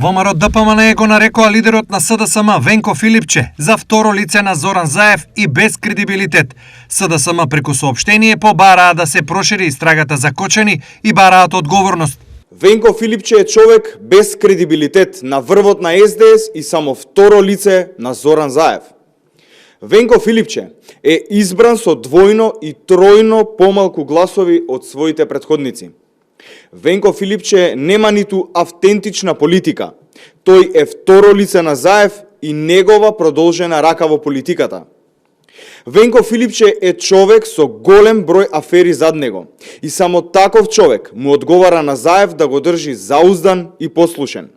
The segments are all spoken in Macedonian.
ВМРО ДПМН го нарекоа лидерот на СДСМ Венко Филипче за второ лице на Зоран Заев и без кредибилитет. СДСМ преку соопштение побараа да се прошири истрагата за Кочани и бараат одговорност. Венко Филипче е човек без кредибилитет на врвот на СДС и само второ лице на Зоран Заев. Венко Филипче е избран со двојно и тројно помалку гласови од своите претходници. Венко Филипче нема ниту автентична политика. Тој е второ лице на Заев и негова продолжена рака во политиката. Венко Филипче е човек со голем број афери зад него и само таков човек му одговара на Заев да го држи зауздан и послушен.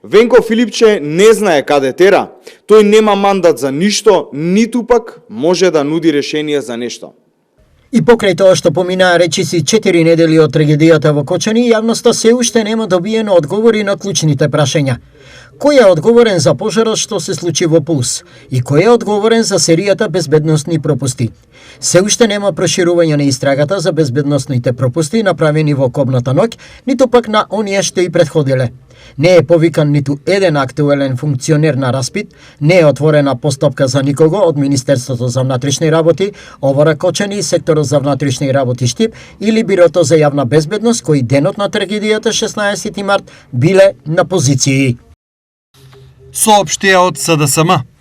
Венко Филипче не знае каде тера, тој нема мандат за ништо, ниту пак може да нуди решение за нешто. И покрај тоа што поминаа речиси 4 недели од трагедијата во Кочани, јавноста се уште нема добиено одговори на клучните прашања. Кој е одговорен за пожарот што се случи во Пулс? И кој е одговорен за серијата безбедносни пропусти? Се уште нема проширување на истрагата за безбедносните пропусти направени во кобната ноќ, ниту пак на оние што и претходиле. Не е повикан ниту еден актуелен функционер на распит, не е отворена постапка за никого од Министерството за внатрешни работи, ОВР Кочани, Секторот за внатрешни работи Штип или Бирото за јавна безбедност, кои денот на трагедијата 16 март биле на позиции. Соопштија од СДСМ.